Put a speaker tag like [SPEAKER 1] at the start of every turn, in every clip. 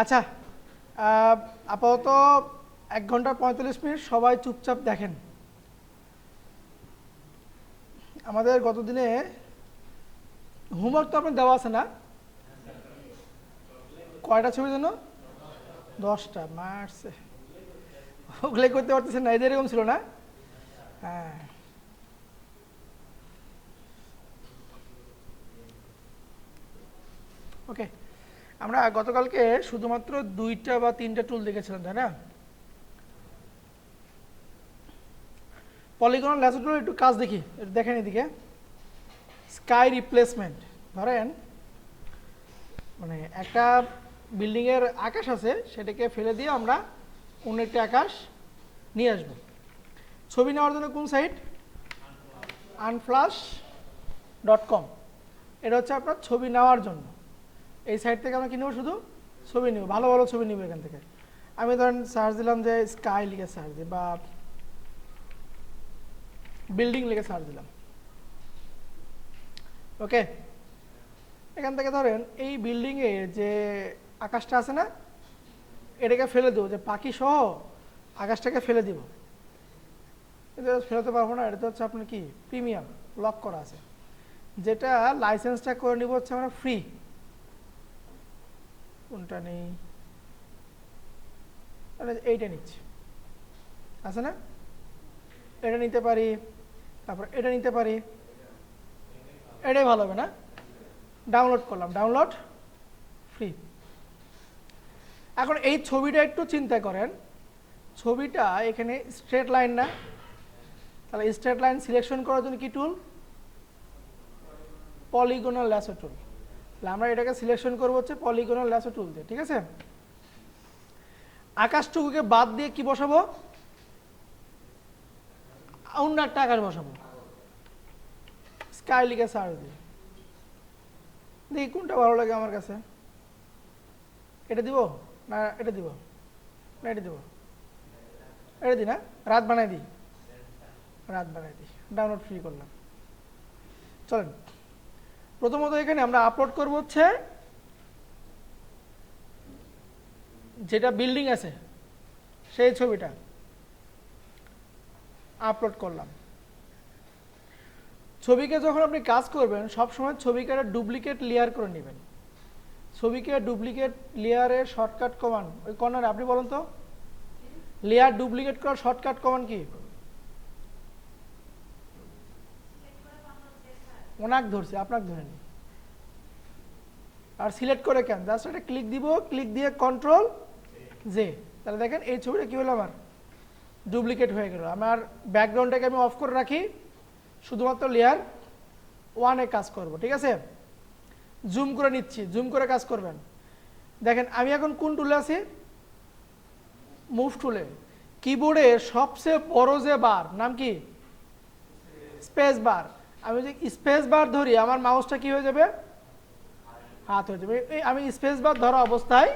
[SPEAKER 1] আচ্ছা, আপাতত 1 ঘন্টা 45 মিনিট সবাই চুপচাপ দেখেন। আমাদের গত দিনে হোমওয়ার্ক তো আপনার দেওয়া আছে না? কয়টা ছবি যেন? 10টা মারছে। ওগুলো করতে পারতেছেন না, এদের এরকম ছিল না? হ্যাঁ, ওকে। আমরা গতকালকে শুধুমাত্র 2টা বা 3টা টুল দেখেছিলাম, তাই না? পলিগন ল্যাসো টুল একটু কাজ দেখি, একটু দেখেন এদিকে। Sky replacement. ধরেন মানে একটা বিল্ডিং এর আকাশ আছে, সেটাকে ফেলে দিয়ে আমরা অন্য একটা আকাশ নিয়ে আসব। ছবি নেওয়ার জন্য কোন সাইট? unflash.com। এটা হচ্ছে আপনার ছবি নেওয়ার জন্য। এই সাইট থেকে আমরা কি নেব? শুধু ছবি নেব, ভালো ভালো ছবি নেব এখান থেকে। আমি ধরেন সার্চ দিলাম যে স্কাই লিখে সার্চ দিই, বা বিল্ডিং লিখে সার্চ দিলাম। ওকে, এখান থেকে ধরেন এই বিল্ডিং এ যে আকাশটা আছে না, এটাকে ফেলে দেবো, যে পাখি সহ আকাশটাকে ফেলে দিব। কিন্তু ফেলতে পারবো না, এটা হচ্ছে আপনার কি প্রিমিয়াম, লক করা আছে। যেটা লাইসেন্সটা করে নিব হচ্ছে আমরা ফ্রি। কোনটা নেই? এইটা নিচ্ছি, আছে না? এটা নিতে পারি, তারপর এটা নিতে পারি। এটাই ভালো হবে না? ডাউনলোড করলাম, ডাউনলোড ফ্রি। এখন এই ছবিটা একটু চিন্তা করেন, ছবিটা এখানে স্ট্রেট লাইন না? তাহলে স্ট্রেট লাইন সিলেকশন করার জন্য কি টুল? পলিগনাল ল্যাসো টুল। তাহলে আমরা এটাকে সিলেকশন করবো হচ্ছে পলিগনাল ল্যাসো টুল দিয়ে, ঠিক আছে? আকাশটুকুকে বাদ দিয়ে কি বসাবো? অন্য একটা আকাশ বসাবো। স্কাই লিখে সার্চ দিই, দেখি কোনটা ভালো লাগে আমার কাছে। এটা দিব না এটা দিব? না এটা দিব, এটা দিই না, রাত বানাই দিই, রাত বানাই দিই। ডাউনলোড ফ্রি করলাম। চলেন, প্রথমত এখানে আমরা আপলোড করব হচ্ছে যেটা বিল্ডিং আছে সেই ছবিটা আপলোড করলাম। ছবিকে যখন আপনি কাজ করবেন, সবসময় ছবিকে একটা ডুপ্লিকেট লেয়ার করে নেবেন। ছবিকে ডুপ্লিকেট লেয়ারের শর্টকাট কমান্ড ওই কর্নারে, আপনি বলুন তো লেয়ার ডুপ্লিকেট করার শর্টকাট কমান্ড কি? ওনাক ধরছে, আপনাকে ধরেনি। আর সিলেক্ট করে কেন? জাস্ট একটা ক্লিক দিব, ক্লিক দিয়ে কন্ট্রোল জে। তাহলে দেখেন এই ছবিটা কি হলো, আমার ডুপ্লিকেট হয়ে গেল। আমার ব্যাকগ্রাউন্ডটাকে আমি অফ করে রাখি, শুধুমাত্র লেয়ার 1-এ কাজ করব, ঠিক আছে? জুম করে নিচ্ছি, জুম করে কাজ করবেন। দেখেন আমি এখন কোন টুলে আছি? মুভ টুলে। কিবোর্ডে সবচেয়ে বড় যে বার, নাম কি? Space bar. আমি যদি স্পেস বার ধরি, আমার মাউসটা কি হয়ে যাবে? হাত হয়ে যাবে। এই আমি স্পেস বার ধরা অবস্থায়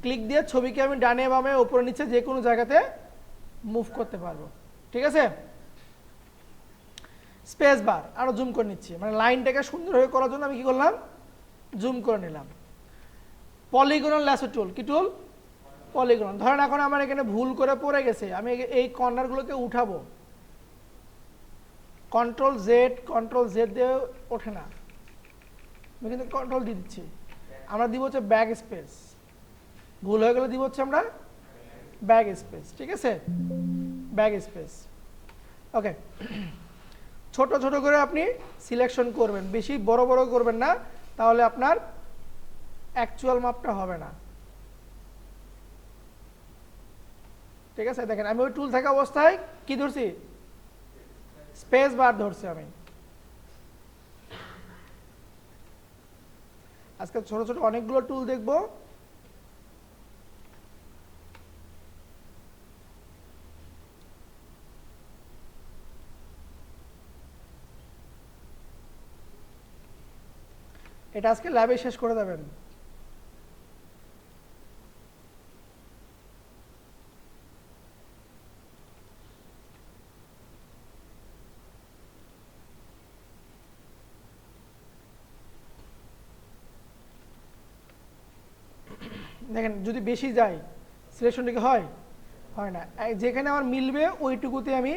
[SPEAKER 1] ক্লিক দিয়ে ছবিকে আমি ডানে বামে উপরে নিচে যে কোনো জায়গাতে মুভ করতে পারবো, ঠিক আছে? স্পেস বার আরো জুম করে নিচ্ছি, মানে লাইনটাকে সুন্দরভাবে করার জন্য আমি কি করলাম? জুম করে নিলাম। পলিগনাল ল্যাসো টুল, কি টুল? পলিগন। ধরেন এখন আমার এখানে ভুল করে পড়ে গেছে, আমি এই কর্নারগুলোকে উঠাবো, কন্ট্রোল জেড দিয়ে ওঠে না, আমি কিন্তু কন্ট্রোল দিয়ে দিচ্ছি। আমরা দিব হচ্ছে ব্যাক স্পেস, ভুল হয়ে গেলে দিব হচ্ছে আমরা ব্যাক স্পেস, ঠিক আছে? Back space. ওকে, ছোট ছোট করে আপনি সিলেকশন করবেন, বেশি বড় বড় করবেন না, তাহলে আপনার অ্যাকচুয়াল মাপটা হবে না, ঠিক আছে? দেখেন আমি ওই টুল থাকা অবস্থায় কি ধরছি? স্পেস বার ধরছি আমি। আজকে ছোট ছোট অনেকগুলো টুল দেখবো। এটা আজকে ল্যাবে শেষ করে দেবেন। দেখেন যদি বেশি যায় সিলেকশনটা কি হয়? হয় না। যেখানে আমার মিলবে ওইটুকুতে আমি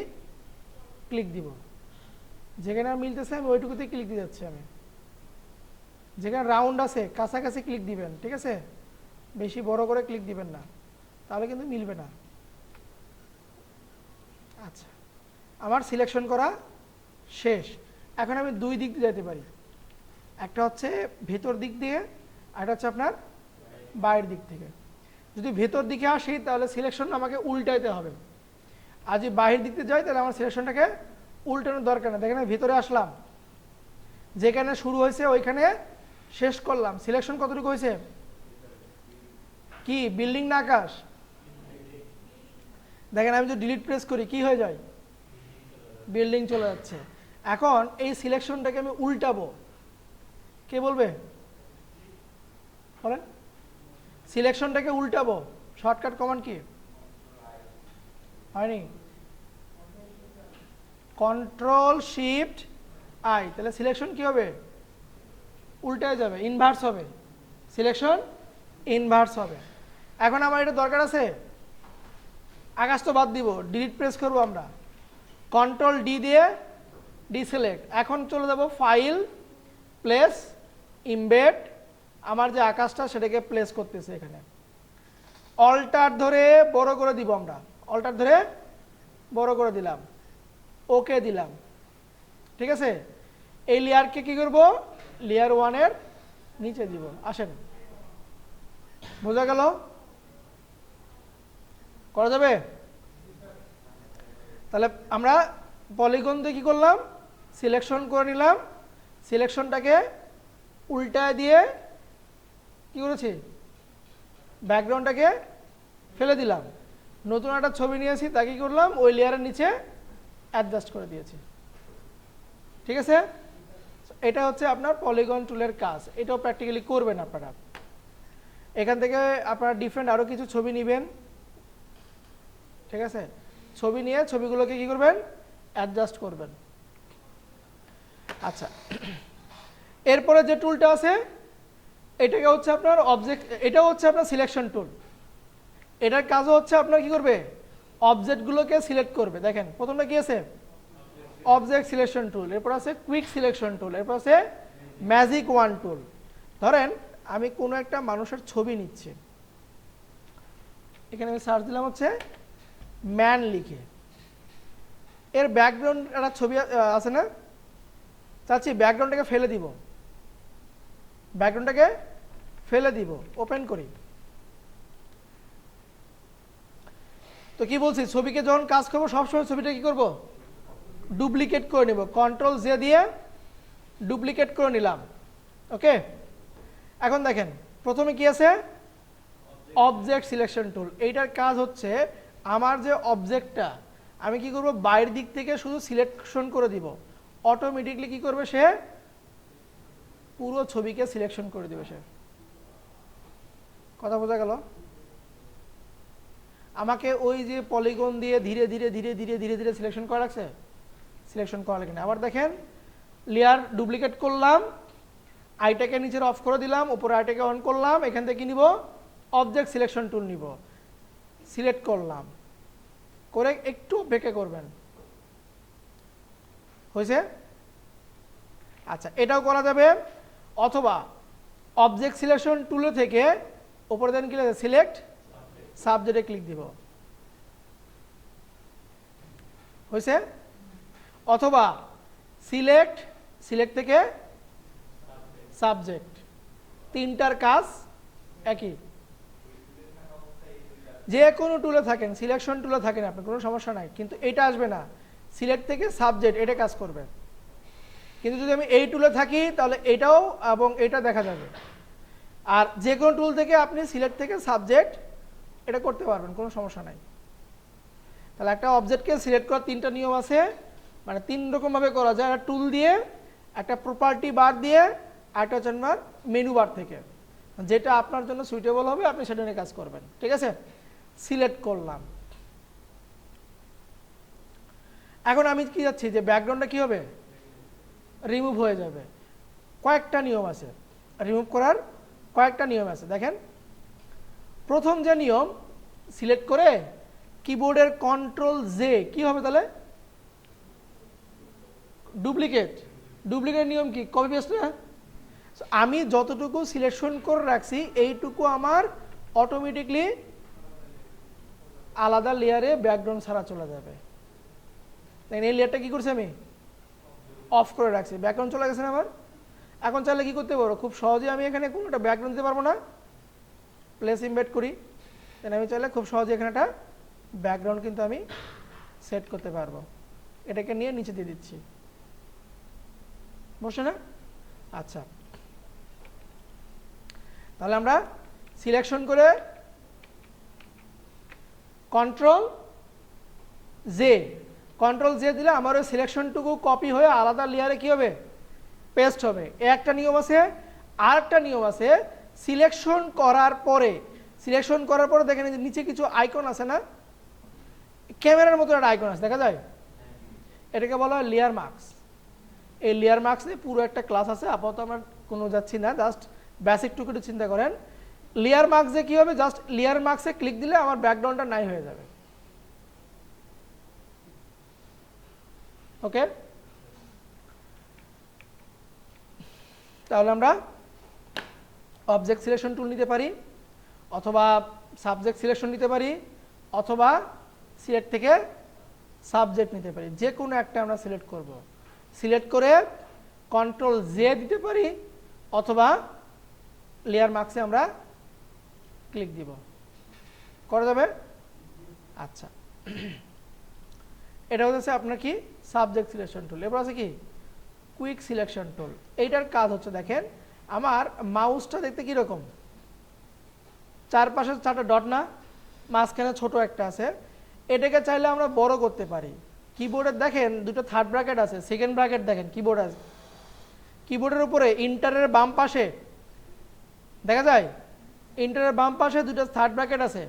[SPEAKER 1] ক্লিক দিব, যেখানে আমার মিলতেছে আমি ওইটুকুতে ক্লিক দিয়ে যাচ্ছি। আমি যেখানে রাউন্ড আছে কাছাকাছি ক্লিক দিবেন, ঠিক আছে? বেশি বড় করে ক্লিক দিবেন না, তাহলে কিন্তু মিলবে না। আচ্ছা, আমার সিলেকশন করা শেষ। এখন আমি দুই দিক দিয়ে যেতে পারি, একটা হচ্ছে ভেতর দিক দিয়ে, আর একটা হচ্ছে আপনার বাইরের দিক থেকে। যদি ভেতর দিকে আসি তাহলে সিলেকশন আমাকে উল্টাইতে হবে, আর যদি বাইরের দিক দিয়ে যাই তাহলে আমার সিলেকশনটাকে উল্টানোর দরকার নেই। দেখেন আমি ভেতরে আসলাম, যেখানে শুরু হয়েছে ওইখানে শেষ করলাম। সিলেকশন কতটুকু হয়েছে? কি বিল্ডিং না আকাশ? দেখেন আমি যদি ডিলিট প্রেস করি কি হয়ে যায়? বিল্ডিং চলে যাচ্ছে। এখন এই সিলেকশনটাকে আমি উল্টাবো, কে বলবে? বলেন। সিলেকশনটাকে উল্টাবো, শর্টকাট কমান্ড কি? হয়নি? কন্ট্রোল শিফট আই, তাহলে সিলেকশন কি হবে? উল্টায় যাবে, ইনভার্স হবে। সিলেকশন ইনভার্স হবে। এখন আমার এটা দরকার আছে, আকাশ তো বাদ দিব, ডিলিট প্রেস করবো আমরা, কন্ট্রোল ডি দিয়ে ডিসিলেক্ট। এখন চলে যাব ফাইল, প্লেস, ইমবেড। আমার যে আকাশটা সেটাকে প্লেস করতেছে এখানে। অল্টার ধরে বড় করে দিব আমরা, অল্টার ধরে বড় করে দিলাম, ওকে দিলাম, ঠিক আছে? এই লেয়ারকে কি করব? লেয়ার 1 এর নিচে দিব। আসেন, বোঝা গেল? করা যাবে? তাহলে আমরা পলিগন দিয়ে কি করলাম? সিলেকশন করে নিলাম, সিলেকশনটাকে উল্টায় দিয়ে কি করেছি? ব্যাকগ্রাউন্ডটাকে ফেলে দিলাম। নতুন একটা ছবি নিয়েছি, তা কি করলাম? ওই লেয়ারের নিচে অ্যাডজাস্ট করে দিয়েছি, ঠিক আছে? এটা হচ্ছে আপনার পলিগন টুলের কাজ। এটাও প্র্যাকটিক্যালি করবেন আপনারা। এখান থেকে আপনারা ডিফারেন্ট আরও কিছু ছবি নেবেন, ঠিক আছে? ছবি নিয়ে ছবিগুলোকে কি করবেন? অ্যাডজাস্ট করবেন। আচ্ছা, এরপরে যে টুলটা আছে এটাকে হচ্ছে আপনার অবজেক্ট, এটাও হচ্ছে আপনার সিলেকশন টুল। এটার কাজও হচ্ছে আপনার কি করবে? অবজেক্টগুলোকে সিলেক্ট করবে। দেখেন প্রথমটা কি আছে? অবজেক্ট সিলেকশন টুল, এরপর আছে কুইক সিলেকশন টুল, এরপর আছে ম্যাজিক ওয়ান টুল। ধরেন আমি কোনো একটা মানুষের ছবি নিচ্ছি, এখানে আমি সার্চ দিলাম হচ্ছে ম্যান লিখে, এর ব্যাকগ্রাউন্ড একটা ছবি আছে না? চাচ্ছি ব্যাকগ্রাউন্ডটাকে ফেলে দিব, ব্যাকগ্রাউন্ডটাকে ফেলে দিব, ওপেন করি। তো কি বলছি? ছবিকে যখন কাজ করবো সবসময় ছবিটা কি করব? ডুপ্লিকেট করে নেব। কন্ট্রোল জে দিয়ে ডুপ্লিকেট করে নিলাম, ওকে? এখন দেখেন প্রথমে কি আছে? Object selection tool. এইটার কাজ হচ্ছে আমার যে অবজেক্টটা আমি কি করব? বাইরের দিক থেকে শুধু সিলেকশন করে দিব, অটোমেটিকলি কি করবে? সে পুরো ছবিকে সিলেকশন করে দিবে সে। কথা বোঝা গেল? আমাকে ওই যে পলিগন দিয়ে ধীরে ধীরে ধীরে ধীরে ধীরে ধীরে সিলেকশন করা লাগছে, সিলেকশন করা লাগে না। আবার দেখেন লেয়ার ডুপ্লিকেট করলাম, আইটাকে নিচের অফ করে দিলাম, উপরে আইটাকে অন করলাম, এখান থেকে নিব অবজেক্ট সিলেকশন টুল নিব, সিলেক্ট করলাম, করে একটু বেঁকে করবেন, হয়েছে? আচ্ছা, এটাও করা যাবে। অথবা অবজেক্ট সিলেকশন টুলে থেকে উপরে দেন কি লাগে? সিলেক্ট সাবজেক্টে ক্লিক দিব, হয়েছে? অথবা সিলেক্ট, সিলেক্ট থেকে সাবজেক্ট, তিনটার কাজ একই। যে কোনো টুলে থাকেন, সিলেকশন টুলে থাকেন আপনি, কোনো সমস্যা নাই, কিন্তু এটা আসবে না। সিলেক্ট থেকে সাবজেক্ট এটা কাজ করবে। কিন্তু যদি আমি এই টুলে থাকি তাহলে এটাও এবং এটা দেখা যাবে। আর যে কোনো টুল থেকে আপনি সিলেক্ট থেকে সাবজেক্ট এটা করতে পারবেন, কোনো সমস্যা নাই। তাহলে একটা অবজেক্টকে সিলেক্ট করার তিনটা নিয়ম আছে, মানে তিন রকমভাবে করা যায়। একটা টুল দিয়ে, একটা প্রপার্টি বার দিয়ে, আর একটা হচ্ছে আপনার মেনু বার থেকে। যেটা আপনার জন্য সুইটেবল হবে আপনি সেটা নিয়ে কাজ করবেন, ঠিক আছে? সিলেক্ট করলাম। এখন আমি কি যাচ্ছি যে ব্যাকগ্রাউন্ডটা কি হবে? রিমুভ হয়ে যাবে। কয়েকটা নিয়ম আছে রিমুভ করার, কয়েকটা নিয়ম আছে। দেখেন প্রথম যে নিয়ম সিলেক্ট করে কিবোর্ডের কন্ট্রোল জে কি হবে তাহলে ডুপ্লিকেট নিয়ম কি কপি পেস্ট না আমি যতটুকু সিলেকশন করে রাখছি এইটুকু আমার অটোমেটিকলি আলাদা লেয়ারে ব্যাকগ্রাউন্ড ছাড়া চলে যাবে দেখেন এই লেয়ারটা কি করছি আমি অফ করে রাখছি ব্যাকগ্রাউন্ড চলে গেছে না আমার এখন চাইলে কি করতে পারবো খুব সহজে আমি এখানে কোনো একটা ব্যাকগ্রাউন্ড দিতে পারবো না প্লেস ইমবেড করি দেন আমি চাইলে খুব সহজে এখানে একটা ব্যাকগ্রাউন্ড কিন্তু আমি সেট করতে পারবো এটাকে নিয়ে নিচে দিয়ে দিচ্ছি বসে না আচ্ছা তাহলে আমরা সিলেকশন করে কন্ট্রোল জে দিলে আমার ওই সিলেকশনটুকু কপি হয়ে আলাদা লেয়ারে কি হবে পেস্ট হবে একটা নিয়ম আছে আর একটা নিয়ম আছে সিলেকশন করার পরে দেখেন নিচে কিছু আইকন আছে না ক্যামেরার মতো একটা আইকন আছে দেখা যায় এটাকে বলা হয় লেয়ার মার্কস এই লেয়ার মার্কস নিয়ে পুরো একটা ক্লাস আছে আপাতত আমরা কোনো যাচ্ছি না জাস্ট বেসিক টুকু একটু চিন্তা করেন লেয়ার মার্কসে কি হবে জাস্ট লেয়ার মার্কসে ক্লিক দিলে আমার ব্যাকগ্রাউন্ডটা নাই হয়ে যাবে ওকে তাহলে আমরা অবজেক্ট সিলেকশন টুল নিতে পারি অথবা সাবজেক্ট সিলেকশন নিতে পারি অথবা সিলেক্ট থেকে সাবজেক্ট নিতে পারি যে কোনো একটা আমরা সিলেক্ট করব সিলেক্ট করে কন্ট্রোল জে দিতে পারি অথবা লেয়ার মার্কসে আমরা ক্লিক দিব করা যাবে আচ্ছা এটা হচ্ছে আপনার কি সাবজেক্ট সিলেকশন টুল এবার আছে কি কুইক সিলেকশন টুল এইটার কাজ হচ্ছে দেখেন আমার মাউসটা দেখতে কি রকম চারপাশে চারটা ডট না মাঝখানে ছোট একটা আছে এটাকে চাইলে আমরা বড় করতে পারি কিবোর্ডে দেখেন দুটো থার্ড ব্র্যাকেট আছে সেকেন্ড ব্র্যাকেট দেখেন কিবোর্ড আছে কিবোর্ডের উপরে ইন্টারের বাম পাশে দেখা যায় ইন্টারের বাম পাশে দুটো থার্ড ব্র্যাকেট আছে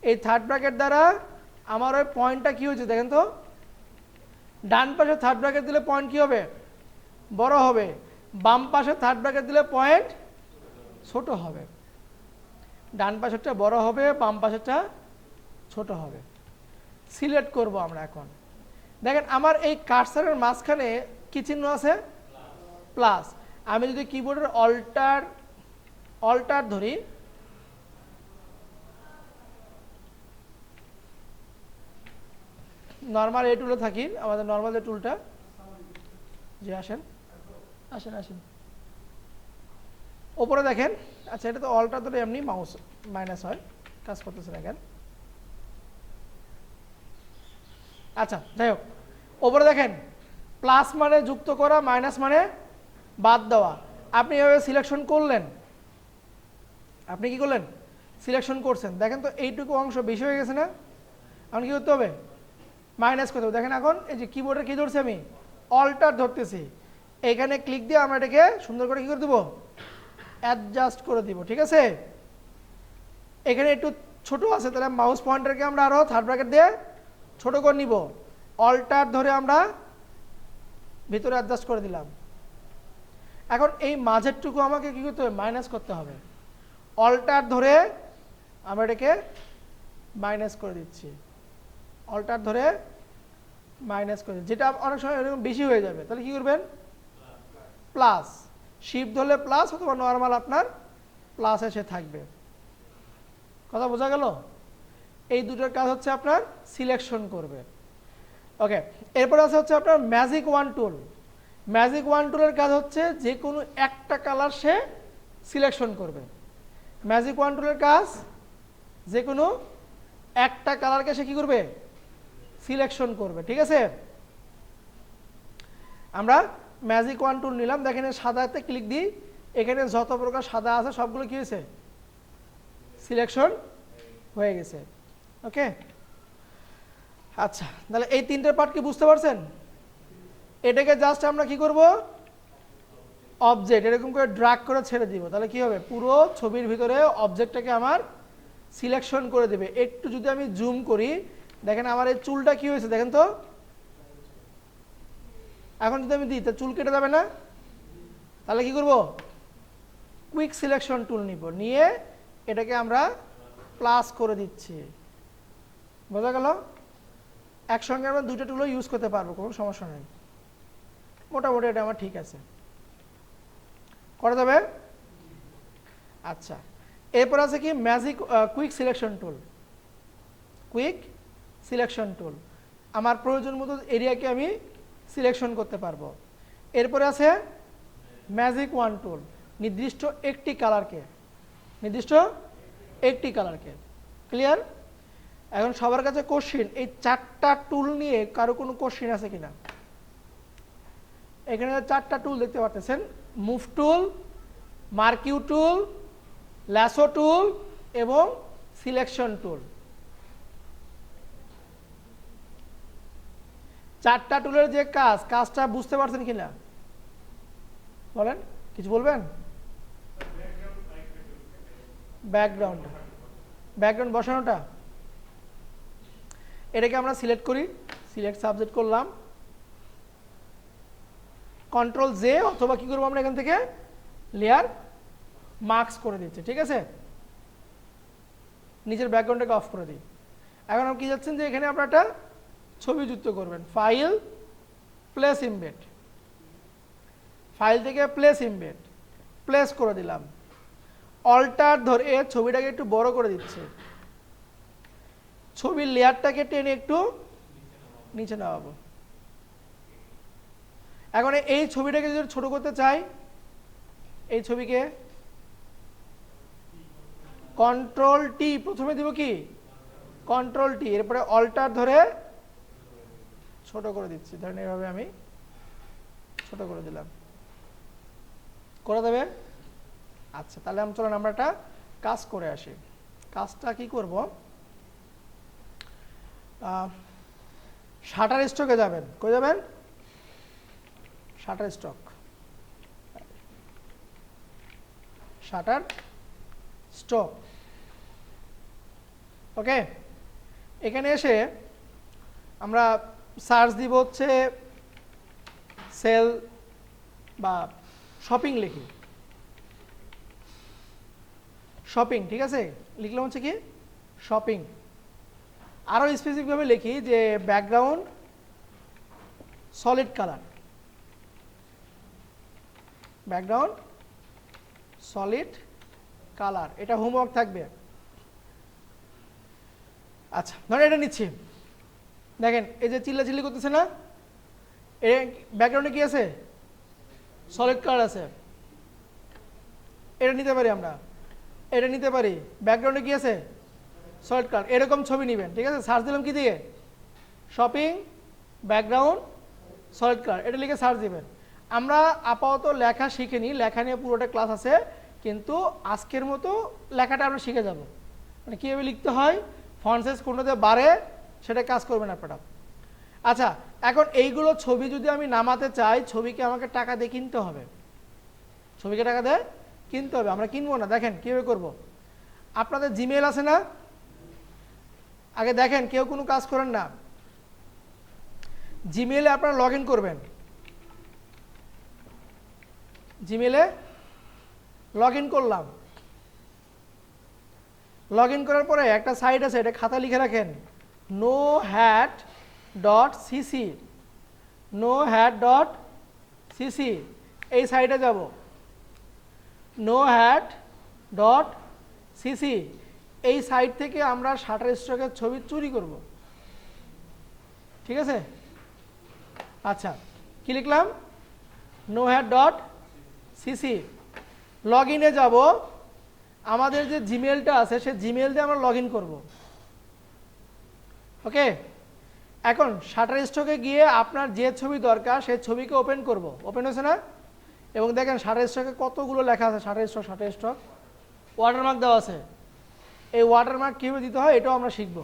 [SPEAKER 1] এই থার্ড ব্র্যাকেট দ্বারা আমার ওই পয়েন্টটা কি হয়েছে দেখেন তো ডান পাশে থার্ড ব্র্যাকেট দিলে পয়েন্ট কি হবে বড় হবে বাম পাশে থার্ড ব্র্যাকেট দিলে পয়েন্ট ছোট হবে ডান পাশেরটা বড় হবে বাম পাশেরটা ছোট হবে সিলেক্ট করব আমরা এখন দেখেন আমার এই কার্সারের মাঝখানে কি চিহ্ন আছে প্লাস আমি যদি কিবোর্ডের অল্টার ধরি নর্মাল এই টুলে থাকি আমাদের নর্মাল যে টুলটা যে আসেন ওপরে দেখেন আচ্ছা এটা তো অল্টার ধরে এমনি মাউস মাইনাস হয় কাজ করতেছে দেখেন আচ্ছা যাই হোক ওপরে দেখেন প্লাস মানে যুক্ত করা মাইনাস মানে বাদ দেওয়া আপনি এভাবে সিলেকশন করলেন আপনি কি করলেন সিলেকশন করছেন দেখেন তো এইটুকু অংশ বেশি হয়ে গেছে না এখন কি করতে হবে মাইনাস করতে হবে দেখেন এখন এই যে কিবোর্ডে কি ধরছি আমি অল্টার ধরতেছি এখানে ক্লিক দিয়ে আমরা এটাকে সুন্দর করে কি করে দেবো অ্যাডজাস্ট করে দিব ঠিক আছে এখানে একটু ছোট আছে তাহলে মাউস পয়েন্টারকে আমরা আরো থার্ড ব্র্যাকেট দিয়ে ছোট করে নিব অল্টার ধরে আমরা ভিতরে অ্যাডজাস্ট করে দিলাম এখন এই মাঝেরটুকু আমাকে কি করতে হবে মাইনাস করতে হবে অল্টার ধরে আমরা এটাকে মাইনাস করে দিচ্ছি অল্টার ধরে মাইনাস করে যেটা অনেক সময় এরকম বেশি হয়ে যাবে তাহলে কি করবেন প্লাস শিফট ধরলে প্লাস অথবা নর্মাল আপনার প্লাস এসে থাকবে কথা বোঝা গেল এই দুটোর কাজ হচ্ছে আপনার সিলেকশন করবে ওকে এরপর আছে হচ্ছে আপনার ম্যাজিক ওয়ান টুল ম্যাজিক ওয়ান টুলের কাজ হচ্ছে যে কোনো একটা কালার সে সিলেকশন করবে ম্যাজিক ওয়ান টুলের কাজ যে কোনো একটা কালারকে সে কি করবে সিলেকশন করবে ঠিক আছে আমরা ম্যাজিক ওয়ান টুল নিলাম দেখেন সাদাতে ক্লিক দিই এখানে যত প্রকার সাদা আছে সবগুলো কি হয়েছে সিলেকশন হয়ে গেছে ওকে আচ্ছা তাহলে এই তিনটার পার্ট কি বুঝতে পারছেন এটাকে জাস্ট আমরা কি করব অবজেক্ট এরকম করে ড্র্যাগ করে ছেড়ে দিব তাহলে কি হবে পুরো ছবির ভিতরে অবজেক্টটাকে আমার সিলেকশন করে দেবে একটু যদি আমি জুম করি দেখেন আমার এই চুলটা কি হয়েছে দেখেন তো এখন যদি আমি দিই তা চুল কেটে যাবে না তাহলে কি করব কুইক সিলেকশন টুল নিব নিয়ে এটাকে আমরা প্লাস করে দিচ্ছি। বোঝা গেল? একসঙ্গে আমরা দুটো টুলও ইউজ করতে পারবো, কোনো সমস্যা নেই। মোটামুটি এটা আমার ঠিক আছে, করা যাবে। আচ্ছা, এরপর আছে কি magic quick selection tool. Quick selection tool আমার প্রয়োজন মতো এরিয়াকে আমি সিলেকশন করতে পারবো। এরপরে আছে ম্যাজিক ওয়ান টুল, নির্দিষ্ট একটি কালারকে। ক্লিয়ার? এখন সবার কাছে কোশ্চিন, এই 4টা টুল নিয়ে কারো কোনো কোশ্চিন আছে কিনা? এখানে 4টা টুল দেখতে পাচ্ছেন, মুভ টুল, মার্কিউ টুল, ল্যাসো টুল এবং সিলেকশন টুল। 4টা টুলের যে কাজটা বুঝতে পারছেন কিনা বলেন, কিছু বলবেন? ব্যাকগ্রাউন্ড বসানোটা, এটাকে আমরা সিলেক্ট করি, সিলেক্ট সাবজেক্ট করলাম, কন্ট্রোল জে, অথবা কি করবো আমরা এখান থেকে লেয়ার মার্কস করে দিচ্ছি। ঠিক আছে, নিজের ব্যাকগ্রাউন্ডটাকে অফ করে দিই। এখন আপনি কি যাচ্ছেন যে এখানে আপনার একটা ছবি যুক্ত করবেন, ফাইল, প্লেস ইমবেড, ফাইল থেকে প্লেস ইমবেড, প্লেস করে দিলাম। অল্টার ধরে ছবিটাকে একটু বড় করে দিচ্ছে, ছবির লেয়ারটাকে টেনে একটু নিচে নামাবো। এখন এই ছবিটাকে যদি ছোট করতে চাই, এই ছবিকে কন্ট্রোল টি প্রথমে দিব, কি কন্ট্রোল টি, এরপরে অল্টার ধরে ছোট করে দিচ্ছি। ধরেন এইভাবে আমি ছোট করে দিলাম, করে দেবে। আচ্ছা, তাহলে চলুন আমরা একটা কাজ করে আসি। কাজটা কি করব, শাটার স্টকে যাবেন। কই যাবেন? Shutter stock, shutter stock. Okay, এখানে এসে আমরা সার্চ দিব হচ্ছে সেল বা শপিং, লিখি শপিং। ঠিক আছে, লিখলাম হচ্ছে কি শপিং। আরও স্পেসিফিকভাবে লিখি যে background solid colour, background solid colour, এটা হোমওয়ার্ক থাকবে। আচ্ছা, ধরেন এটা নিচ্ছি, দেখেন এই যে চিল্লাচিল্লি করতেছে না, এর ব্যাকগ্রাউন্ডে কি আছে? সলিড কালার আছে। এটা নিতে পারি আমরা, এটা নিতে পারি। ব্যাকগ্রাউন্ডে কি আছে? Solid colour. এরকম ছবি নেবেন। ঠিক আছে, সার্চ দিলাম কি দিয়ে? শপিং ব্যাকগ্রাউন্ড সলিড কালার, এটা লিখে সার্চ দিবেন। আমরা আপাতত লেখা শিখে নিই, লেখা নিয়ে পুরোটা ক্লাস আছে, কিন্তু আজকের মতো লেখাটা আমরা শিখে যাব, মানে কীভাবে লিখতে হয়, ফন্ট সাইজ কোনটাতে বাড়ে সেটা কাজ করবেন আপনারা। আচ্ছা, এখন এইগুলো ছবি যদি আমি নামাতে চাই, ছবিকে আমাকে টাকা দিয়ে কিনতে হবে, ছবিকে টাকা দিয়ে কিনতে হবে, আমরা কিনবো না। দেখেন কীভাবে করব, আপনাদের জিমেল আছে না? আগে দেখেন, কেউ কোনো কাজ করেন না, জিমেলে আপনারা লগ ইন করবেন। জিমেলে লগ ইন করলাম, লগ ইন করার পরে একটা সাইট আছে, এটা খাতা লিখে রাখেন, nohat.cc, nohat.cc, এই সাইটে যাব, nohat.cc, এই সাইট থেকে আমরা শাটার স্টকের ছবি চুরি করব। ঠিক আছে, আচ্ছা কি লিখলাম? nohat.cc, লগ ইনে যাব, আমাদের যে জিমেলটা আছে সে জিমেল দিয়ে আমরা লগ ইন করবো। ওকে, এখন শাটার স্টকে গিয়ে আপনার যে ছবি দরকার সেই ছবিকে ওপেন করব। ওপেন হয়েছে না? এবং দেখেন শাটার স্টকে কতগুলো লেখা আছে, শাটার স্টক ওয়াটারমার্ক দেওয়া আছে। এই ওয়াটারমার্ক কীভাবে দিতে হয় এটাও আমরা শিখব,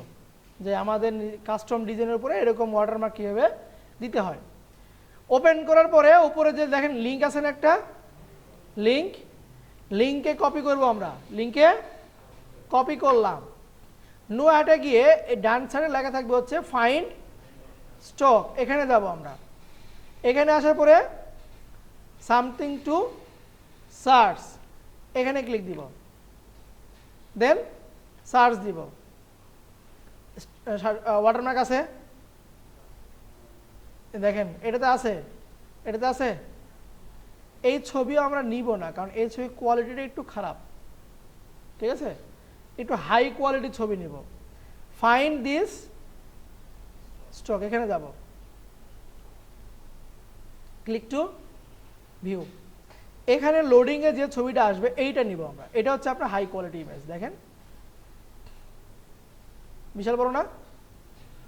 [SPEAKER 1] যে আমাদের কাস্টম ডিজাইনের উপরে এরকম ওয়াটারমার্ক কীভাবে দিতে হয়। ওপেন করার পরে উপরে যে দেখেন লিঙ্ক আছে না, একটা লিঙ্কে কপি করব আমরা, লিঙ্কে কপি করলাম। নোহাটে গিয়ে এই ডান সাইডে লেখা থাকবে হচ্ছে ফাইন্ড স্টক, এখানে যাব আমরা। এখানে আসার পরে সামথিং টু সার্চ, এখানে ক্লিক দিব, দেন সার্চ দিব, ওয়াটারমার্ক আছে, দেখেন এটাতে আছে, এটাতে আছে। এই ছবিও আমরা নিব না, কারণ এই ছবি কোয়ালিটিটা একটু খারাপ, ঠিক আছে, একটু হাই কোয়ালিটির ছবি নিব। ফাইন্ড দিস স্টক, এখানে যাব, ক্লিক টু ভিউ। এখানে লোডিংয়ে যে ছবিটা আসবে এইটা নিব আমরা, এটা হচ্ছে আপনার হাই কোয়ালিটি ইমেজ। দেখেন বিশাল বড় না?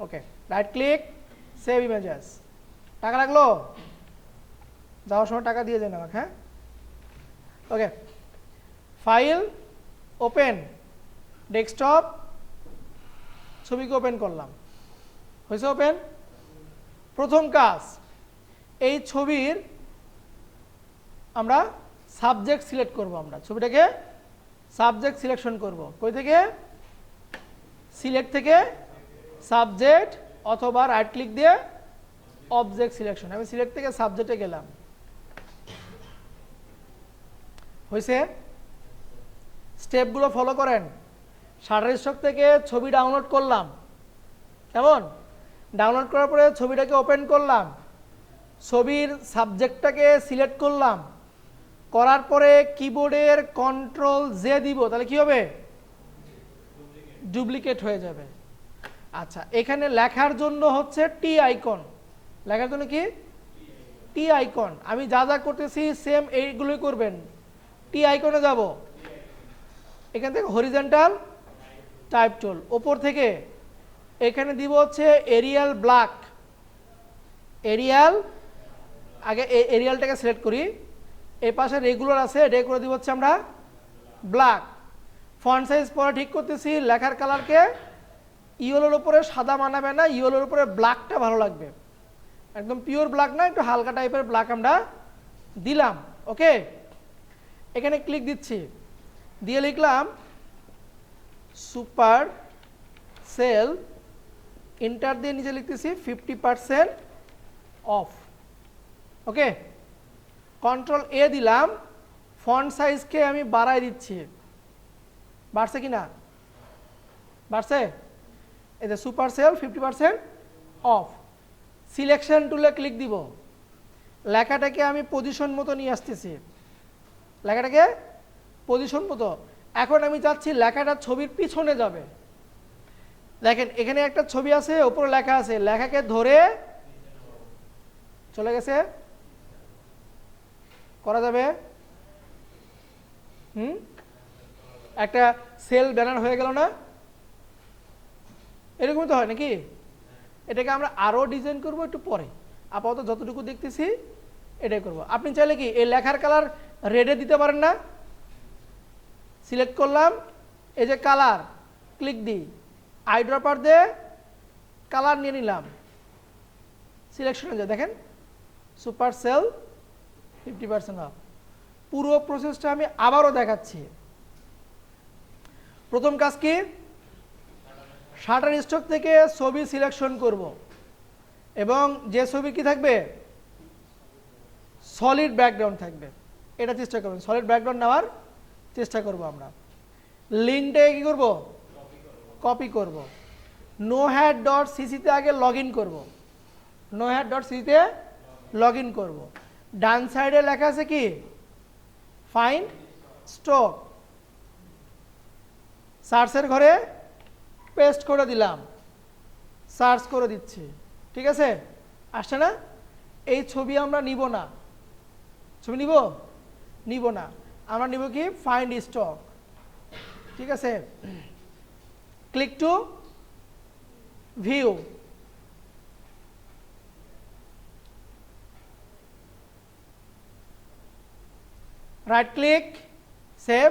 [SPEAKER 1] ওকে, রাইট ক্লিক, সেভ ইমেজেস। টাকা লাগলো? যাওয়ার সময় টাকা দিয়ে দেন আমাকে, হ্যাঁ। ওকে, ফাইল, ওপেন, ডেস্কটপ, ছবিকে ওপেন করলাম, হয়েছে ওপেন। প্রথম কাজ, এই ছবির আমরা সাবজেক্ট সিলেক্ট করব, আমরা ছবিটাকে সাবজেক্ট সিলেকশন করব। কই থেকে? সিলেক্ট থেকে সাবজেক্ট, অথবা রাইট ক্লিক দিয়ে অবজেক্ট সিলেকশন। আমি সিলেক্ট থেকে সাবজেক্টে গেলাম, হয়েছে। স্টেপগুলো ফলো করেন। শাটারস্টক থেকে ছবি ডাউনলোড করলাম, কেমন? ডাউনলোড করার পরে ছবিটাকে ওপেন করলাম, ছবির সাবজেক্টটাকে সিলেক্ট করলাম, করার পরে কিবোর্ডের কন্ট্রোল জে দিব, তাহলে কি হবে? ডুপ্লিকেট হয়ে যাবে। আচ্ছা, এখানে লেখার জন্য হচ্ছে টি আইকন, লেখার জন্য কি? টি আইকন। আমি যা যা করতেছি সেম এইগুলোই করবেন। টি আইকনে যাব, এখান থেকে হরিজন্টাল টাইপ টুল, ওপর থেকে এখানে দিব হচ্ছে এরিয়াল ব্ল্যাক। এরিয়াল, আগে এরিয়ালটাকে সিলেক্ট করি, এই পাশে রেগুলার আছে, এটা করে দিব হচ্ছে আমরা ব্ল্যাক। ফন্ট সাইজ পরে ঠিক করতেছি, লেখার কালারকে ইয়েলোর উপরে সাদা মানাবে না, ইয়েলোর উপরে ব্ল্যাকটা ভালো লাগবে, একদম পিওর ব্ল্যাক না, একটু হালকা টাইপের ব্ল্যাক আমরা দিলাম। ওকে, এখানে ক্লিক দিচ্ছি, দিয়ে লিখলাম সুপার সেল, ইন্টার দিয়ে নিচে লিখতেছি 50% অফ। ওকে, কন্ট্রোল এ দিলাম, ফন্ট সাইজকে আমি বাড়াই দিচ্ছি, বাড়ছে কি না? বাড়ছে। এই যে সুপার সেল 50% অফ। সিলেকশন টুলে ক্লিক দিব, লেখাটাকে আমি পজিশন মতো নিয়ে আসতেছি, লেখাটাকে পজিশন মতো। এখন আমি চাচ্ছি লেখাটা ছবির পিছনে যাবে। দেখেন এখানে একটা ছবি আছে, উপরে লেখা আছে, লেখাকে ধরে চলে গেছে, করা যাবে? একটা সেল ব্যানার হয়ে গেল না? এরকমই তো হয় নাকি? এটাকে আমরা আরো ডিজাইন করব একটু পরে, আপাতত যতটুকু দেখতেছি এটাই করব। আপনি চাইলে কি এই লেখার কালার রেডে দিতে পারেন না? সিলেক্ট করলাম, এই যে কালার, ক্লিক দিই, আই ড্রপার দিয়ে কালার নিয়ে নিলাম, সিলেকশনে যায়, দেখেন সুপার সেল 50% অফ। পুরো প্রসেসটা আমি আবারও দেখাচ্ছি। প্রথম কাজ কি? শাটার স্টক থেকে ছবি সিলেকশন করব, এবং যে ছবি কি থাকবে? সলিড ব্যাকগ্রাউন্ড থাকবে, এটা চেষ্টা করবেন, সলিড ব্যাকগ্রাউন্ড নেওয়ার চেষ্টা করব আমরা। লিঙ্কটাকে কি করব? কপি করব। nohat.cc-তে আগে লগ ইন করবো, nohat.cc-তে লগ ইন করবো। ডান সাইডে লেখা আছে কি? ফাইন্ড স্টক, সার্চের ঘরে পেস্ট করে দিলাম, সার্চ করে দিচ্ছি, ঠিক আছে? আসছে না? এই ছবি আমরা নিব না, ছবি নিব না, আমরা নিব কি? ফাইন্ড স্টক, ঠিক আছে? Click to view, right click, save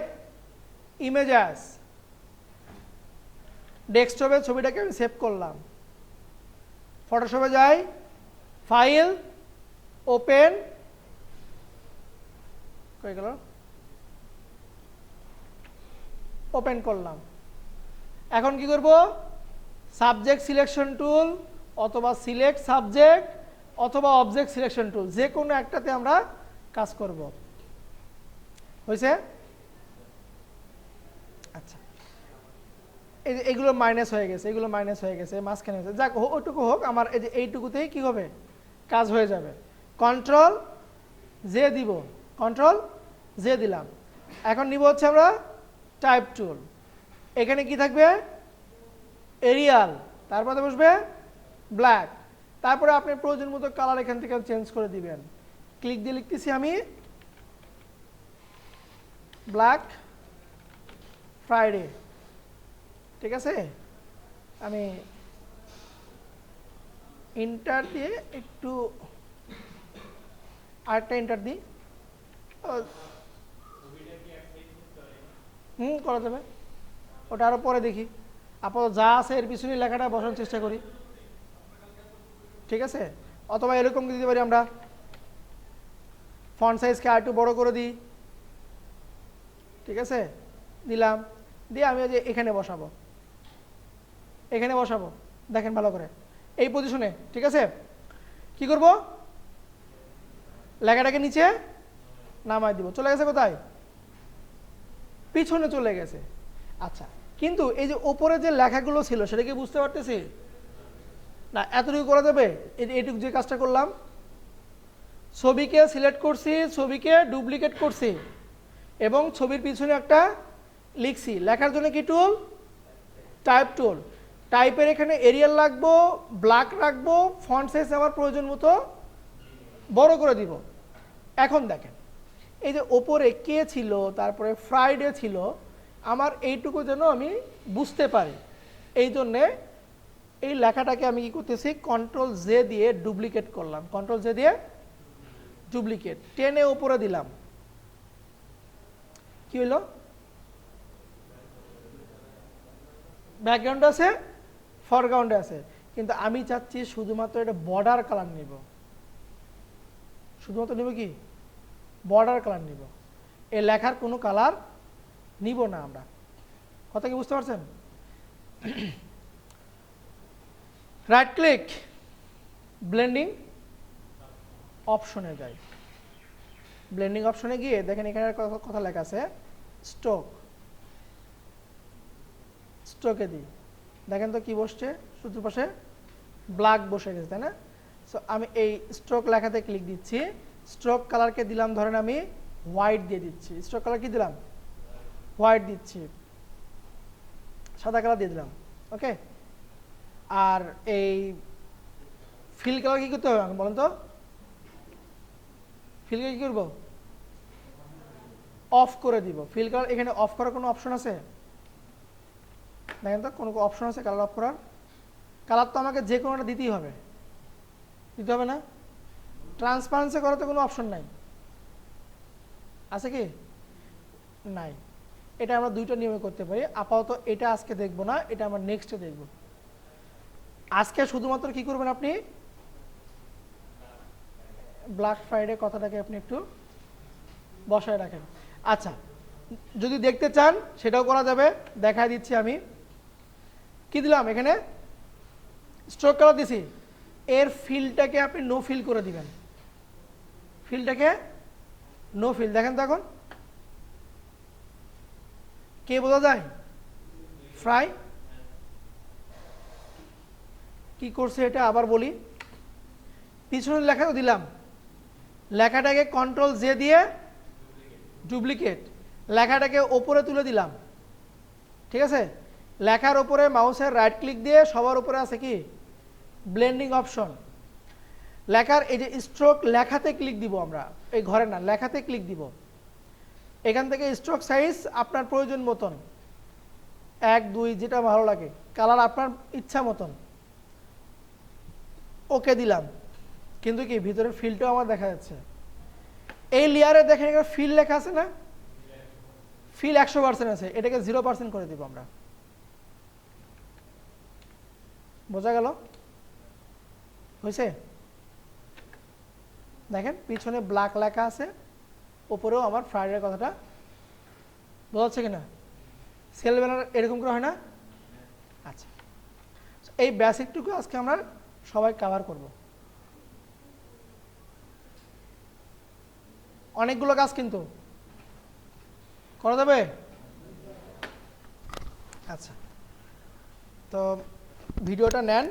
[SPEAKER 1] images. ডেস্কটপে ছবিটাকে আমি সেভ করলাম, ফটোশপে যাই, ফাইল, ওপেন, কই গেল? ওপেন করলাম। এখন কি করব? সাবজেক্ট সিলেকশন টুল, অথবা সিলেক্ট সাবজেক্ট, অথবা অবজেক্ট সিলেকশন টুল, যে কোনো একটাতে আমরা কাজ করব। হয়েছে? আচ্ছা, এই যে এগুলো মাইনাস হয়ে গেছে, এগুলো মাইনাস হয়ে গেছে, মাঝখানে হয়েছে, যাক ওইটুকু হোক, আমার এই যে এইটুকুতেই কি হবে, কাজ হয়ে যাবে। কন্ট্রোল জে দিব, কন্ট্রোল জে দিলাম। এখন নিব হচ্ছে আমরা টাইপ টুল, এখানে কি থাকবে, এরিয়াল, তারপরে বসবে ব্ল্যাক, তারপরে আপনি প্রয়োজন মতো কালার এখান থেকে চেঞ্জ করে দিবেন। ক্লিক দিয়ে লিখতেছি আমি ব্ল্যাক ফ্রাইডে, ঠিক আছে। আমি এন্টার দিয়ে একটু আরেকটা এন্টার দিই, করা যাবে, ওটা আরো পরে দেখি, আপাতত যা আছে এর পিছনে লেখাটা বসানোর চেষ্টা করি, ঠিক আছে। অথবা এরকম দিতে পারি আমরা, ফন্ট সাইজকে আর একটু বড় করে দিই, ঠিক আছে, দিলাম, দিয়ে আমি যে এখানে বসাবো, এখানে বসাবো, দেখেন ভালো করে এই পজিশনে, ঠিক আছে। কি করব, লেখাটাকে নিচে নামাই দিব, চলে গেছে কোথায়, পিছনে চলে গেছে। আচ্ছা, কিন্তু এই যে ওপরে যে লেখাগুলো ছিল সেটা কি বুঝতে পারতেছি না, এতটুকু করা যাবে, এইটুকু যে কাজটা করলাম, ছবিকে সিলেক্ট করছি, ছবিকে ডুপ্লিকেট করছি এবং ছবির পিছনে একটা লিখছি, লেখার জন্য কি টুল, টাইপ টুল। টাইপের এখানে এরিয়াল রাখবো, ব্ল্যাক রাখবো, ফন্ট সাইজ আমার প্রয়োজন মতো বড় করে দিব। এখন দেখেন এই যে ওপরে কে ছিল, তারপরে ফ্রাইডে ছিল, আমার এইটুকু যেন আমি বুঝতে পারি, এই জন্যে এই লেখাটাকে আমি কি করতেছি, কন্ট্রোল জে দিয়ে ডুপ্লিকেট করলাম, কন্ট্রোল জে দিয়ে ডুপ্লিকেট, টেনে উপরে দিলাম, কি হলো, ব্যাকগ্রাউন্ড আছে, ফরগ্রাউন্ডে আছে, কিন্তু আমি চাচ্ছি শুধুমাত্র এটা বর্ডার কালার নিব, শুধুমাত্র নিব কি, বর্ডার কালার নিব, এই লেখার কোনো কালার নিব না আমরা। কথা কি বুঝতে পারছেন? রাইট ক্লিক, ব্লেন্ডিং অপশনে যাই, ব্লেন্ডিং অপশনে গিয়ে দেখেন এখানে কথা লেখা আছে স্ট্রোক, স্ট্রোকে দিই, দেখেন তো কি বসছে, সূত্রের পাশে ব্ল্যাক বসে গেছে, তাই না। সো আমি এই স্ট্রোক লেখাতে ক্লিক দিচ্ছি, স্ট্রোক কালারকে দিলাম ধরেন আমি হোয়াইট দিয়ে দিচ্ছি, স্ট্রোক কালার কি দিলাম, হোয়াইট দিচ্ছি, সাদা কালার দিয়ে দিলাম, ওকে। আর এই ফিল কালার কি করতে হবে বলেন তো, ফিল কালার কি করব, অফ করে দিব। ফিল কালার এখানে অফ করার কোনো অপশন আছে, দেখেন তো কোনো অপশন আছে কালার অফ করার, কালার তো আমাকে যে কোনোটা দিতেই হবে, দিতে হবে না, ট্রান্সপারেন্সি করার তো কোনো অপশন নাই, আছে কি, নাই। এটা আমরা দুইটা নিয়মে করতে পারি, আপাতত এটা আজকে দেখব না, এটা আমরা নেক্সটে দেখব। আজকে শুধুমাত্র কি করবেন, আপনি ব্ল্যাক ফ্রাইডে কথাটাকে আপনি একটু বসায় রাখেন। আচ্ছা, যদি দেখতে চান সেটাও করা যাবে, দেখাই দিচ্ছি আমি, কি দিলাম এখানে, স্ট্রোক কালার দিছি, এর ফিলটাকে আপনি নো ফিল করে দিবেন, ফিলটাকে নো ফিল, দেখেন তো এখন কে বোঝা যায়, ফ্রাই কি করছে এটা আবার বলি, পিছনের লেখা তো দিলাম, লেখাটাকে কন্ট্রোল জে দিয়ে ডুপ্লিকেট, লেখাটাকে ওপরে তুলে দিলাম, ঠিক আছে। লেখার উপরে মাউসের রাইট ক্লিক দিয়ে সবার উপরে আছে কি ব্লেন্ডিং অপশন, লেখার এই যে স্ট্রোক লেখাতে ক্লিক দিব আমরা, এই ঘরে না, লেখাতে ক্লিক দিব, এখান থেকে স্ট্রোক সাইজ আপনার প্রয়োজন মতন 1 2 যেটা ভালো লাগে, কালার আপনার ইচ্ছা মতন, ওকে দিলাম, কিন্তু কি ভিতরের ফিলটাও আমার দেখা যাচ্ছে। এই লেয়ারে দেখেন এখানে ফিল লেখা আছে না, ফিল 100% আছে, এটাকে 0% করে দিব আমরা, বোঝা গেল, হয়েছে। দেখেন পিছনে ব্ল্যাক লেখা আছে, উপরেও আমার ফ্রাইডের কথাটা বোঝা যাচ্ছে কিনা, সেল ব্যানার এরকম করে হয় না। আচ্ছা, এই বেসিকটুকু আজকে আমরা সবাই কভার করব, অনেকগুলো কাজ কিন্তু করা যাবে। আচ্ছা, তো ভিডিওটা নেন,